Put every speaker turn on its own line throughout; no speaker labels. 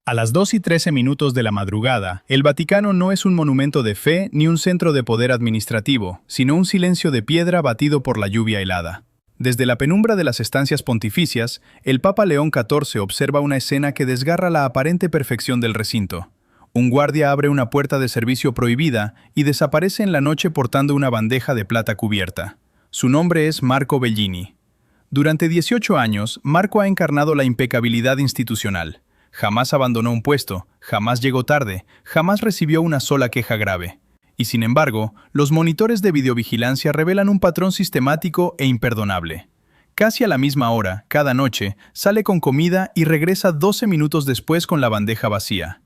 A las 2:13 de la madrugada, el Vaticano no es un monumento de fe ni un centro de poder administrativo, sino un silencio de piedra batido por la lluvia helada. Desde la penumbra de las estancias pontificias, el Papa León XIV observa una escena que desgarra la aparente perfección del recinto. Un guardia abre una puerta de servicio prohibida y desaparece en la noche portando una bandeja de plata cubierta. Su nombre es Marco Bellini. Durante 18 años, Marco ha encarnado la impecabilidad institucional. Jamás abandonó un puesto, jamás llegó tarde, jamás recibió una sola queja grave. Y sin embargo, los monitores de videovigilancia revelan un patrón sistemático e imperdonable. Casi a la misma hora, cada noche, sale con comida y regresa 12 minutos después con la bandeja vacía.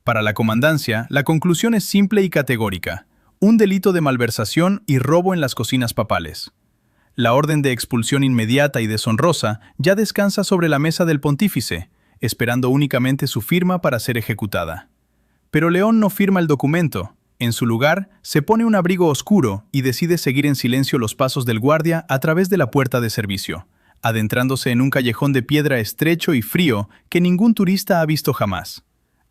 Para la comandancia, la conclusión es simple y categórica: un delito de malversación y robo en las cocinas papales. La orden de expulsión inmediata y deshonrosa ya descansa sobre la mesa del pontífice, esperando únicamente su firma para ser ejecutada. Pero León no firma el documento. En su lugar, se pone un abrigo oscuro y decide seguir en silencio los pasos del guardia a través de la puerta de servicio, adentrándose en un callejón de piedra estrecho y frío que ningún turista ha visto jamás.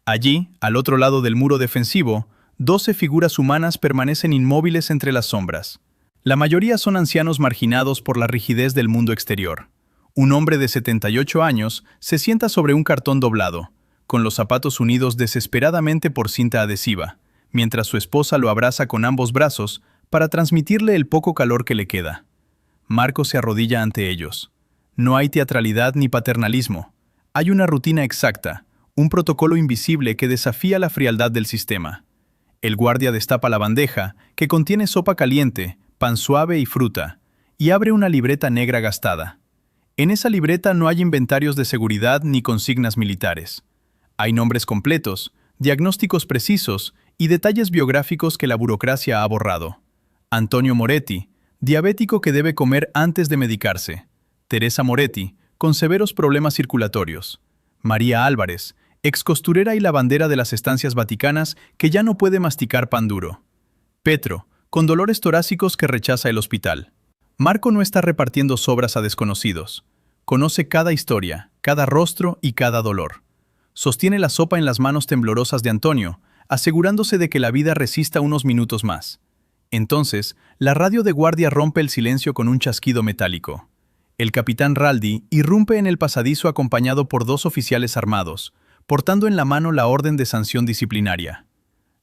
Allí, al otro lado del muro defensivo, 12 figuras humanas permanecen inmóviles entre las sombras. La mayoría son ancianos marginados por la rigidez del mundo exterior. Un hombre de 78 años se sienta sobre un cartón doblado, con los zapatos unidos desesperadamente por cinta adhesiva, mientras su esposa lo abraza con ambos brazos para transmitirle el poco calor que le queda. Marco se arrodilla ante ellos. No hay teatralidad ni paternalismo. Hay una rutina exacta, un protocolo invisible que desafía la frialdad del sistema. El guardia destapa la bandeja, que contiene sopa caliente, pan suave y fruta, y abre una libreta negra gastada. En esa libreta no hay inventarios de seguridad ni consignas militares. Hay nombres completos, diagnósticos precisos y detalles biográficos que la burocracia ha borrado. Antonio Moretti, diabético que debe comer antes de medicarse. Teresa Moretti, con severos problemas circulatorios. María Álvarez, excosturera y lavandera de las estancias vaticanas que ya no puede masticar pan duro. Petro, con dolores torácicos que rechaza el hospital. Marco no está repartiendo sobras a desconocidos. Conoce cada historia, cada rostro y cada dolor. Sostiene la sopa en las manos temblorosas de Antonio, asegurándose de que la vida resista unos minutos más. Entonces, la radio de guardia rompe el silencio con un chasquido metálico. El capitán Raldi irrumpe en el pasadizo acompañado por 2 oficiales armados, portando en la mano la orden de sanción disciplinaria.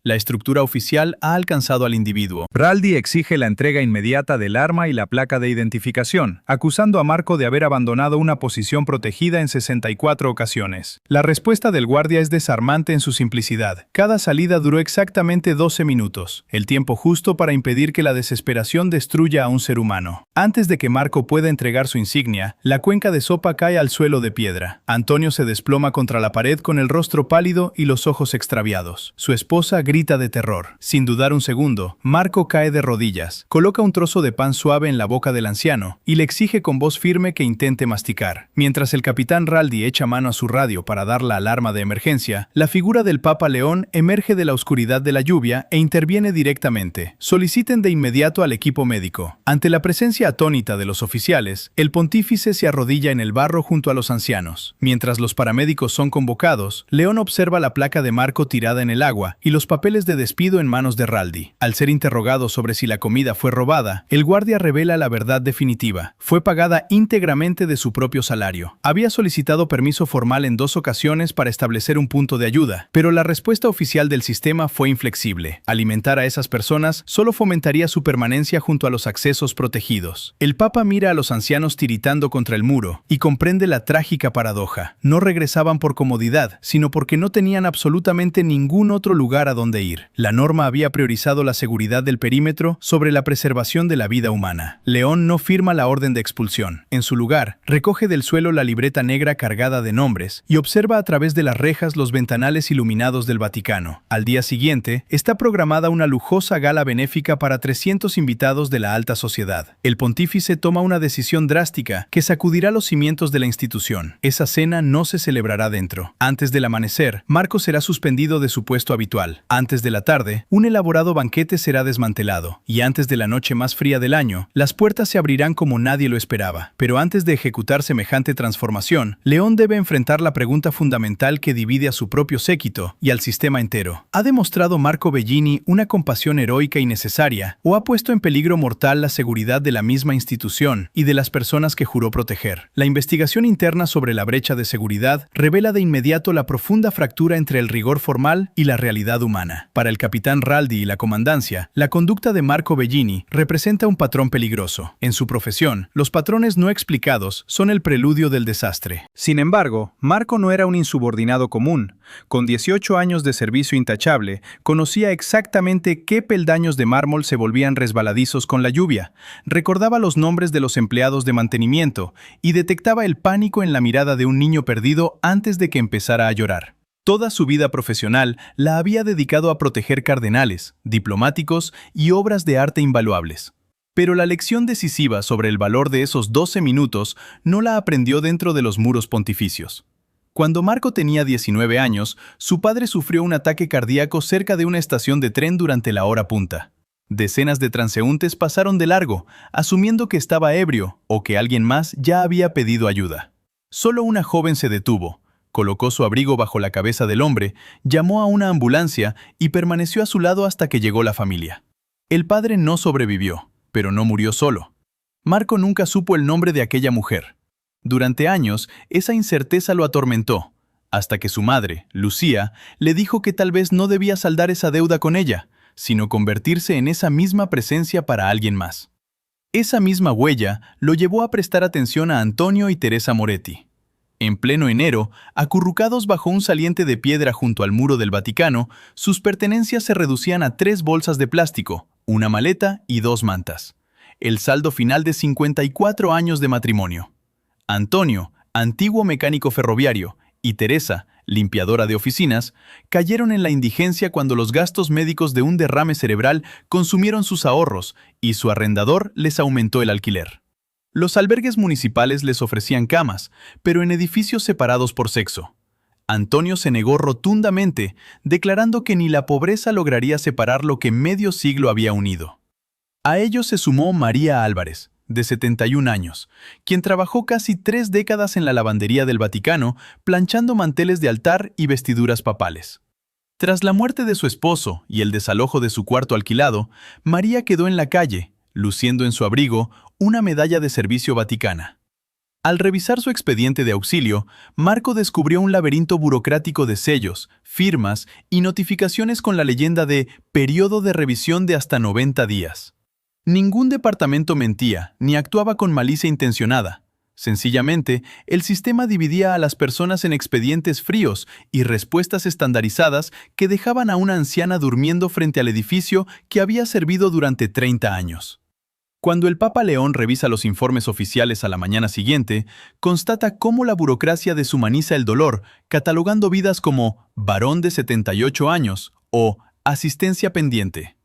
La estructura oficial ha alcanzado al individuo.
Raldi exige la entrega inmediata del arma y la placa de identificación, acusando a Marco de haber abandonado una posición protegida en 64 ocasiones. La respuesta del guardia es desarmante en su simplicidad. Cada salida duró exactamente 12 minutos, el tiempo justo para impedir que la desesperación destruya a un ser humano. Antes de que Marco pueda entregar su insignia, la cuenca de sopa cae al suelo de piedra. Antonio se desploma contra la pared con el rostro pálido y los ojos extraviados. Su esposa grita de terror. Sin dudar un segundo, Marco cae de rodillas, coloca un trozo de pan suave en la boca del anciano y le exige con voz firme que intente masticar. Mientras el capitán Raldi echa mano a su radio para dar la alarma de emergencia, la figura del Papa León emerge de la oscuridad de la lluvia e interviene directamente. Soliciten de inmediato al equipo médico. Ante la presencia atónita de los oficiales, el pontífice se arrodilla en el barro junto a los ancianos. Mientras los paramédicos son convocados, León observa la placa de Marco tirada en el agua y los papeles de despido en manos de Raldi. Al ser interrogado sobre si la comida fue robada, el guardia revela la verdad definitiva. Fue pagada íntegramente de su propio salario. Había solicitado permiso formal en 2 ocasiones para establecer un punto de ayuda, pero la respuesta oficial del sistema fue inflexible. Alimentar a esas personas solo fomentaría su permanencia junto a los accesos protegidos. El Papa mira a los ancianos tiritando contra el muro y comprende la trágica paradoja. No regresaban por comodidad, sino porque no tenían absolutamente ningún otro lugar a donde ir. La norma había priorizado la seguridad del perímetro sobre la preservación de la vida humana. León no firma la orden de expulsión. En su lugar, recoge del suelo la libreta negra cargada de nombres y observa a través de las rejas los ventanales iluminados del Vaticano. Al día siguiente, está programada una lujosa gala benéfica para 300 invitados de la alta sociedad. El pontífice toma una decisión drástica que sacudirá los cimientos de la institución. Esa cena no se celebrará dentro. Antes del amanecer, Marco será suspendido de su puesto habitual.
Antes de la tarde, un elaborado banquete será desmantelado, y antes de la noche más fría del año, las puertas se abrirán como nadie lo esperaba. Pero antes de ejecutar semejante transformación, León debe enfrentar la pregunta fundamental que divide a su propio séquito y al sistema entero. ¿Ha demostrado Marco Bellini una compasión heroica y necesaria, o ha puesto en peligro mortal la seguridad de la misma institución y de las personas que juró proteger? La investigación interna sobre la brecha de seguridad revela de inmediato la profunda fractura entre el rigor formal y la realidad humana. Para el capitán Raldi y la comandancia, la conducta de Marco Bellini representa un patrón peligroso. En su profesión, los patrones no explicados son el preludio del desastre.
Sin embargo, Marco no era un insubordinado común. Con 18 años de servicio intachable, conocía exactamente qué peldaños de mármol se volvían resbaladizos con la lluvia, recordaba los nombres de los empleados de mantenimiento y detectaba el pánico en la mirada de un niño perdido antes de que empezara a llorar. Toda su vida profesional la había dedicado a proteger cardenales, diplomáticos y obras de arte invaluables. Pero la lección decisiva sobre el valor de esos 12 minutos no la aprendió dentro de los muros pontificios. Cuando Marco tenía 19 años, su padre sufrió un ataque cardíaco cerca de una estación de tren durante la hora punta. Decenas de transeúntes pasaron de largo, asumiendo que estaba ebrio o que alguien más ya había pedido ayuda. Solo una joven se detuvo. Colocó su abrigo bajo la cabeza del hombre, llamó a una ambulancia y permaneció a su lado hasta que llegó la familia. El padre no sobrevivió, pero no murió solo. Marco nunca supo el nombre de aquella mujer. Durante años, esa incerteza lo atormentó, hasta que su madre, Lucía, le dijo que tal vez no debía saldar esa deuda con ella, sino convertirse en esa misma presencia para alguien más. Esa misma huella lo llevó a prestar atención a Antonio y Teresa Moretti. En pleno enero, acurrucados bajo un saliente de piedra junto al muro del Vaticano, sus pertenencias se reducían a 3 bolsas de plástico, una maleta y 2 mantas. El saldo final de 54 años de matrimonio. Antonio, antiguo mecánico ferroviario, y Teresa, limpiadora de oficinas, cayeron en la indigencia cuando los gastos médicos de un derrame cerebral consumieron sus ahorros y su arrendador les aumentó el alquiler. Los albergues municipales les ofrecían camas, pero en edificios separados por sexo. Antonio se negó rotundamente, declarando que ni la pobreza lograría separar lo que medio siglo había unido. A ellos se sumó María Álvarez, de 71 años, quien trabajó casi 3 décadas en la lavandería del Vaticano, planchando manteles de altar y vestiduras papales. Tras la muerte de su esposo y el desalojo de su cuarto alquilado, María quedó en la calle, luciendo en su abrigo una medalla de servicio vaticana. Al revisar su expediente de auxilio, Marco descubrió un laberinto burocrático de sellos, firmas y notificaciones con la leyenda de periodo de revisión de hasta 90 días. Ningún departamento mentía ni actuaba con malicia intencionada. Sencillamente, el sistema dividía a las personas en expedientes fríos y respuestas estandarizadas que dejaban a una anciana durmiendo frente al edificio que había servido durante 30 años. Cuando el Papa León revisa los informes oficiales a la mañana siguiente, constata cómo la burocracia deshumaniza el dolor, catalogando vidas como varón de 78 años o asistencia pendiente.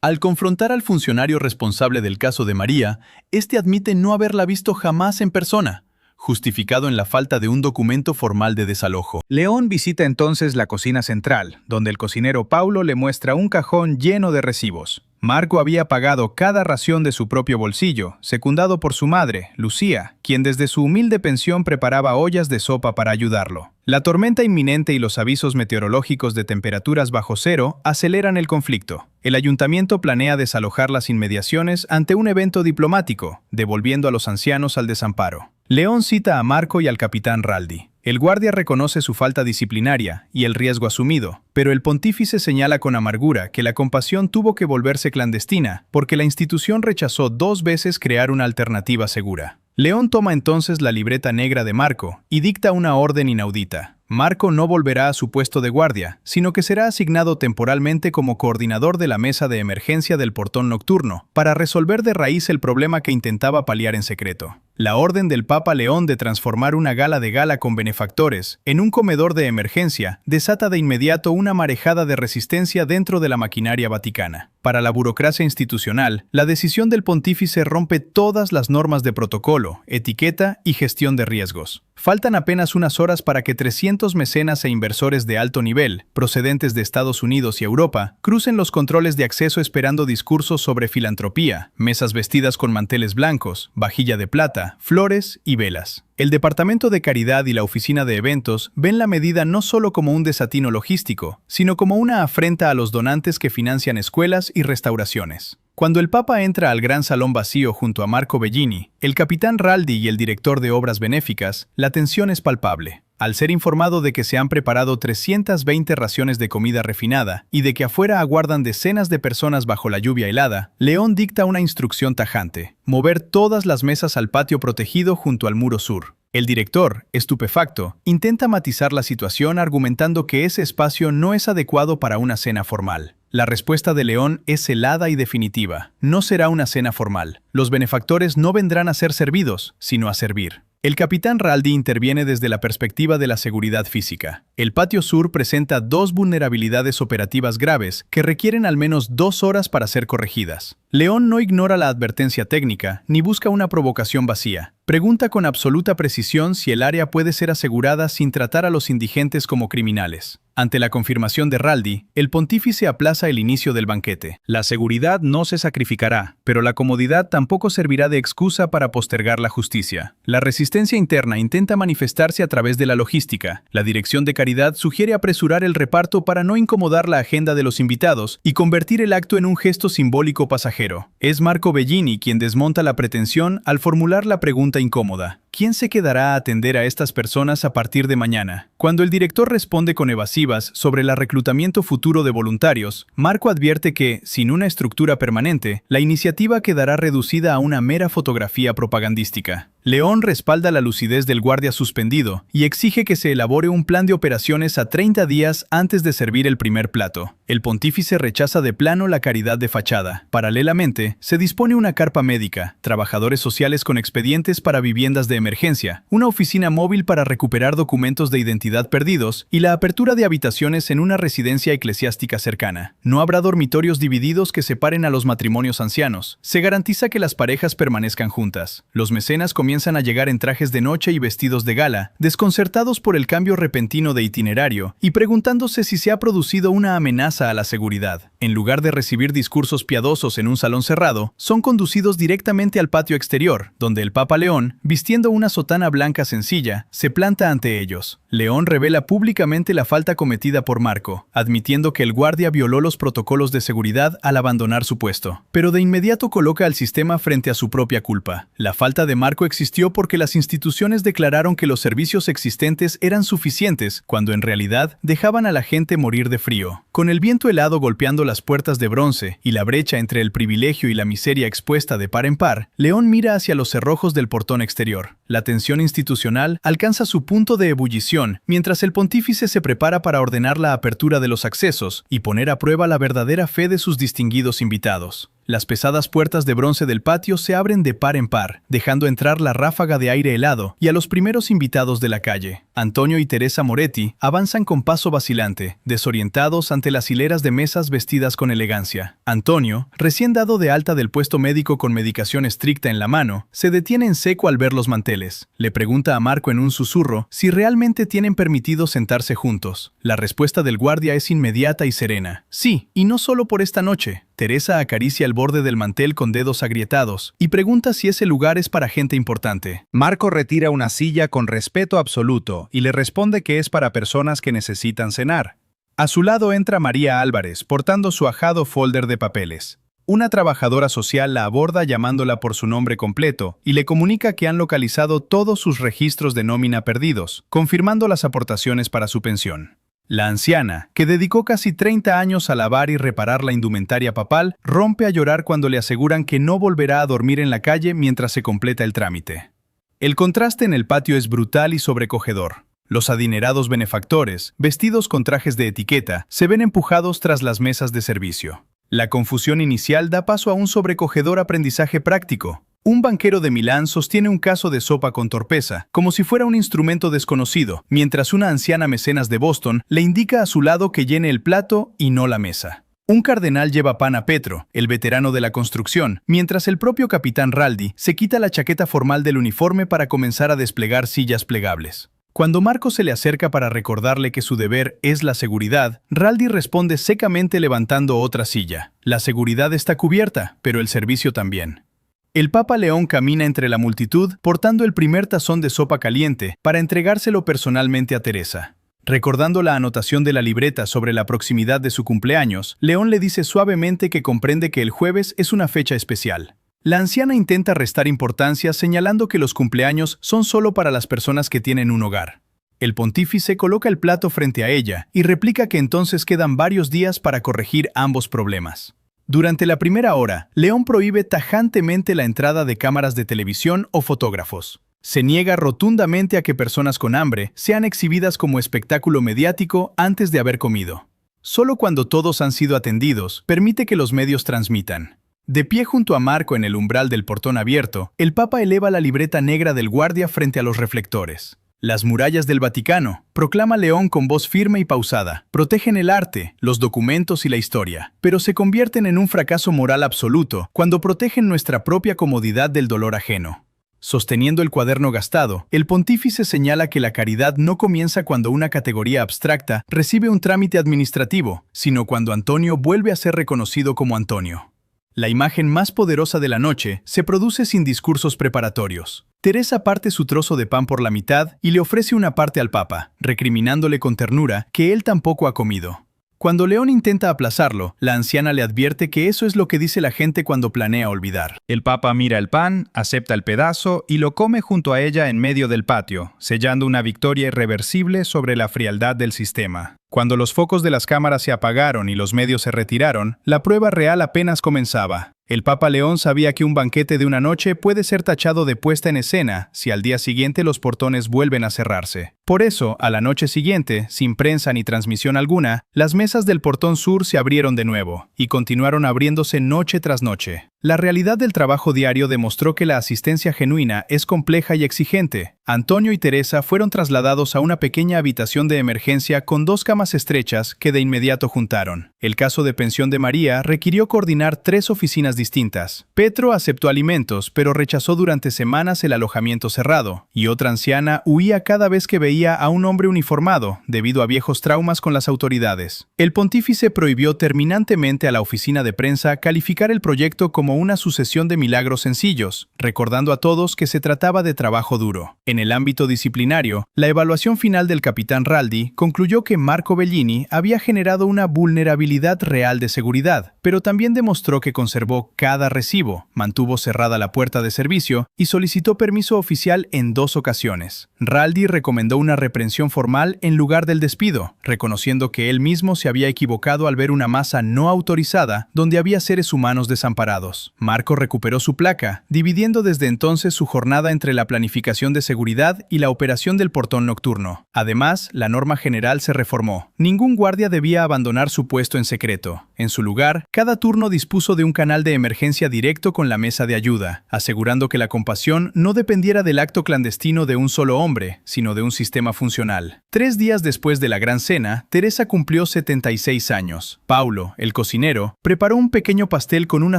Al confrontar al funcionario responsable del caso de María, este admite no haberla visto jamás en persona, justificado en la falta de un documento formal de desalojo.
León visita entonces la cocina central, donde el cocinero Paulo le muestra un cajón lleno de recibos. Marco había pagado cada ración de su propio bolsillo, secundado por su madre, Lucía, quien desde su humilde pensión preparaba ollas de sopa para ayudarlo. La tormenta inminente y los avisos meteorológicos de temperaturas bajo cero aceleran el conflicto. El ayuntamiento planea desalojar las inmediaciones ante un evento diplomático, devolviendo a los ancianos al desamparo. León cita a Marco y al capitán Raldi. El guardia reconoce su falta disciplinaria y el riesgo asumido, pero el pontífice señala con amargura que la compasión tuvo que volverse clandestina porque la institución rechazó 2 veces crear una alternativa segura. León toma entonces la libreta negra de Marco y dicta una orden inaudita. Marco no volverá a su puesto de guardia, sino que será asignado temporalmente como coordinador de la mesa de emergencia del portón nocturno, para resolver de raíz el problema que intentaba paliar en secreto. La orden del Papa León de transformar una gala con benefactores en un comedor de emergencia desata de inmediato una marejada de resistencia dentro de la maquinaria vaticana. Para la burocracia institucional, la decisión del pontífice rompe todas las normas de protocolo, etiqueta y gestión de riesgos.
Faltan apenas unas horas para que 300 mecenas e inversores de alto nivel, procedentes de Estados Unidos y Europa, crucen los controles de acceso esperando discursos sobre filantropía, mesas vestidas con manteles blancos, vajilla de plata, flores y velas. El Departamento de Caridad y la Oficina de Eventos ven la medida no solo como un desatino logístico, sino como una afrenta a los donantes que financian escuelas y restauraciones. Cuando el Papa entra al gran salón vacío junto a Marco Bellini, el capitán Raldi y el director de obras benéficas, la tensión es palpable. Al ser informado de que se han preparado 320 raciones de comida refinada y de que afuera aguardan decenas de personas bajo la lluvia helada, León dicta una instrucción tajante: mover todas las mesas al patio protegido junto al muro sur. El director, estupefacto, intenta matizar la situación argumentando que ese espacio no es adecuado para una cena formal. La respuesta de León es helada y definitiva: no será una cena formal. Los benefactores no vendrán a ser servidos, sino a servir. El capitán Raldi interviene desde la perspectiva de la seguridad física. El patio sur presenta 2 vulnerabilidades operativas graves que requieren al menos 2 horas para ser corregidas. León no ignora la advertencia técnica ni busca una provocación vacía. Pregunta con absoluta precisión si el área puede ser asegurada sin tratar a los indigentes como criminales. Ante la confirmación de Raldi, el pontífice aplaza el inicio del banquete. La seguridad no se sacrificará, pero la comodidad tampoco servirá de excusa para postergar la justicia. La resistencia interna intenta manifestarse a través de la logística. La dirección de Caridad sugiere apresurar el reparto para no incomodar la agenda de los invitados y convertir el acto en un gesto simbólico pasajero. Es Marco Bellini quien desmonta la pretensión al formular la pregunta incómoda: ¿quién se quedará a atender a estas personas a partir de mañana? Cuando el director responde con evasivas sobre el reclutamiento futuro de voluntarios, Marco advierte que, sin una estructura permanente, la iniciativa quedará reducida a una mera fotografía propagandística. León respalda la lucidez del guardia suspendido y exige que se elabore un plan de operaciones a 30 días antes de servir el primer plato. El pontífice rechaza de plano la caridad de fachada. Paralelamente, se dispone una carpa médica, trabajadores sociales con expedientes para viviendas de emergencia, una oficina móvil para recuperar documentos de identidad perdidos y la apertura de habitaciones en una residencia eclesiástica cercana. No habrá dormitorios divididos que separen a los matrimonios ancianos. Se garantiza que las parejas permanezcan juntas. Los mecenas comienzan a llegar en trajes de noche y vestidos de gala, desconcertados por el cambio repentino de itinerario y preguntándose si se ha producido una amenaza a la seguridad. En lugar de recibir discursos piadosos en un salón cerrado, son conducidos directamente al patio exterior, donde el Papa León, vistiendo una sotana blanca sencilla, se planta ante ellos. León revela públicamente la falta cometida por Marco, admitiendo que el guardia violó los protocolos de seguridad al abandonar su puesto. Pero de inmediato coloca al sistema frente a su propia culpa. La falta de Marco existió porque las instituciones declararon que los servicios existentes eran suficientes, cuando en realidad dejaban a la gente morir de frío. Con el viento helado golpeando las puertas de bronce y la brecha entre el privilegio y la miseria expuesta de par en par, León mira hacia los cerrojos del portón exterior. La tensión institucional alcanza su punto de ebullición, mientras el pontífice se prepara para ordenar la apertura de los accesos y poner a prueba la verdadera fe de sus distinguidos invitados. Las pesadas puertas de bronce del patio se abren de par en par, dejando entrar la ráfaga de aire helado y a los primeros invitados de la calle. Antonio y Teresa Moretti avanzan con paso vacilante, desorientados ante las hileras de mesas vestidas con elegancia. Antonio, recién dado de alta del puesto médico con medicación estricta en la mano, se detiene en seco al ver los manteles. Le pregunta a Marco en un susurro si realmente tienen permitido sentarse juntos. La respuesta del guardia es inmediata y serena: sí, y no solo por esta noche. Teresa acaricia el borde del mantel con dedos agrietados y pregunta si ese lugar es para gente importante.
Marco retira una silla con respeto absoluto y le responde que es para personas que necesitan cenar. A su lado entra María Álvarez, portando su ajado folder de papeles. Una trabajadora social la aborda llamándola por su nombre completo y le comunica que han localizado todos sus registros de nómina perdidos, confirmando las aportaciones para su pensión. La anciana, que dedicó casi 30 años a lavar y reparar la indumentaria papal, rompe a llorar cuando le aseguran que no volverá a dormir en la calle mientras se completa el trámite. El contraste en el patio es brutal y sobrecogedor. Los adinerados benefactores, vestidos con trajes de etiqueta, se ven empujados tras las mesas de servicio. La confusión inicial da paso a un sobrecogedor aprendizaje práctico. Un banquero de Milán sostiene un caso de sopa con torpeza, como si fuera un instrumento desconocido, mientras una anciana mecenas de Boston le indica a su lado que llene el plato y no la mesa.
Un cardenal lleva pan a Petro, el veterano de la construcción, mientras el propio capitán Raldi se quita la chaqueta formal del uniforme para comenzar a desplegar sillas plegables. Cuando Marco se le acerca para recordarle que su deber es la seguridad, Raldi responde secamente levantando otra silla. La seguridad está cubierta, pero el servicio también. El Papa León camina entre la multitud portando el primer tazón de sopa caliente para entregárselo personalmente a Teresa. Recordando la anotación de la libreta sobre la proximidad de su cumpleaños, León le dice suavemente que comprende que el jueves es una fecha especial. La anciana intenta restar importancia señalando que los cumpleaños son solo para las personas que tienen un hogar. El pontífice coloca el plato frente a ella y replica que entonces quedan varios días para corregir ambos problemas. Durante la primera hora, León prohíbe tajantemente la entrada de cámaras de televisión o fotógrafos. Se niega rotundamente a que personas con hambre sean exhibidas como espectáculo mediático antes de haber comido. Solo cuando todos han sido atendidos, permite que los medios transmitan. De pie junto a Marco en el umbral del portón abierto, el Papa eleva la libreta negra del guardia frente a los reflectores. Las murallas del Vaticano, proclama León con voz firme y pausada, protegen el arte, los documentos y la historia, pero se convierten en un fracaso moral absoluto cuando protegen nuestra propia comodidad del dolor ajeno. Sosteniendo el cuaderno gastado, el pontífice señala que la caridad no comienza cuando una categoría abstracta recibe un trámite administrativo, sino cuando Antonio vuelve a ser reconocido como Antonio. La imagen más poderosa de la noche se produce sin discursos preparatorios. Teresa parte su trozo de pan por la mitad y le ofrece una parte al Papa, recriminándole con ternura que él tampoco ha comido. Cuando León intenta aplazarlo, la anciana le advierte que eso es lo que dice la gente cuando planea olvidar.
El Papa mira el pan, acepta el pedazo y lo come junto a ella en medio del patio, sellando una victoria irreversible sobre la frialdad del sistema. Cuando los focos de las cámaras se apagaron y los medios se retiraron, la prueba real apenas comenzaba. El Papa León sabía que un banquete de una noche puede ser tachado de puesta en escena si al día siguiente los portones vuelven a cerrarse. Por eso, a la noche siguiente, sin prensa ni transmisión alguna, las mesas del portón sur se abrieron de nuevo y continuaron abriéndose noche tras noche. La realidad del trabajo diario demostró que la asistencia genuina es compleja y exigente. Antonio y Teresa fueron trasladados a una pequeña habitación de emergencia con 2 camas estrechas que de inmediato juntaron. El caso de pensión de María requirió coordinar 3 oficinas distintas. Petro aceptó alimentos, pero rechazó durante semanas el alojamiento cerrado, y otra anciana huía cada vez que veía a un hombre uniformado, debido a viejos traumas con las autoridades. El pontífice prohibió terminantemente a la oficina de prensa calificar el proyecto como una sucesión de milagros sencillos, recordando a todos que se trataba de trabajo duro. En el ámbito disciplinario, la evaluación final del capitán Raldi concluyó que Marco Bellini había generado una vulnerabilidad real de seguridad, pero también demostró que conservó cada recibo, mantuvo cerrada la puerta de servicio y solicitó permiso oficial en 2 ocasiones. Raldi recomendó una reprensión formal en lugar del despido, reconociendo que él mismo se había equivocado al ver una masa no autorizada donde había seres humanos desamparados. Marco recuperó su placa, dividiendo desde entonces su jornada entre la planificación de seguridad y la operación del portón nocturno. Además, la norma general se reformó. Ningún guardia debía abandonar su puesto en secreto. En su lugar, cada turno dispuso de un canal de emergencia directo con la mesa de ayuda, asegurando que la compasión no dependiera del acto clandestino de un solo hombre, sino de un sistema funcional. 3 días después de la gran cena, Teresa cumplió 76 años. Paulo, el cocinero, preparó un pequeño pastel con una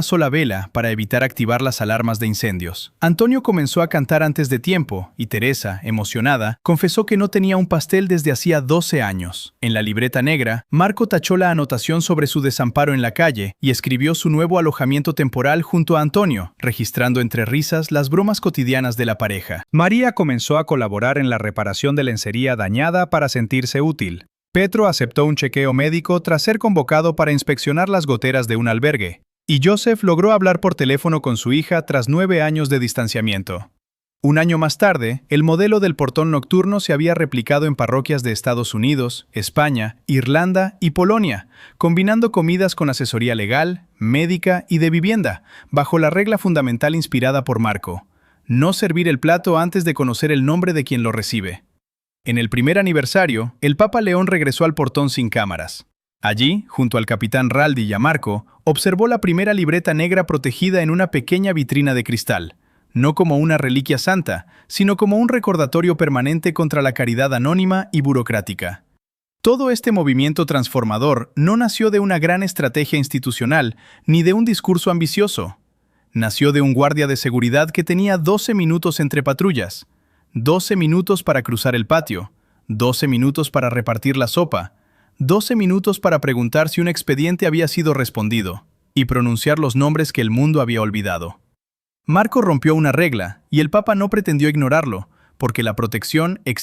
sola vela para evitar activar las alarmas de incendios. Antonio comenzó a cantar antes de tiempo y Teresa, emocionada, confesó que no tenía un pastel desde hacía 12 años. En la libreta negra, Marco tachó la anotación sobre su desamparo en la calle y escribió su nuevo alojamiento temporal junto a Antonio, registrando entre risas las bromas cotidianas de la pareja. María comenzó a colaborar en la reparación de lencería dañada para sentirse útil. Petro aceptó un chequeo médico tras ser convocado para inspeccionar las goteras de un albergue. Y Joseph logró hablar por teléfono con su hija tras 9 años de distanciamiento. Un año más tarde, el modelo del portón nocturno se había replicado en parroquias de Estados Unidos, España, Irlanda y Polonia, combinando comidas con asesoría legal, médica y de vivienda, bajo la regla fundamental inspirada por Marco: no servir el plato antes de conocer el nombre de quien lo recibe. En el primer aniversario, el Papa León regresó al portón sin cámaras. Allí, junto al capitán Raldi y a Marco, observó la primera libreta negra protegida en una pequeña vitrina de cristal, no como una reliquia santa, sino como un recordatorio permanente contra la caridad anónima y burocrática.
Todo este movimiento transformador no nació de una gran estrategia institucional ni de un discurso ambicioso. Nació de un guardia de seguridad que tenía 12 minutos entre patrullas, 12 minutos para cruzar el patio, 12 minutos para repartir la sopa, 12 minutos para preguntar si un expediente había sido respondido y pronunciar los nombres que el mundo había olvidado. Marco rompió una regla y el Papa no pretendió ignorarlo, porque la protección exige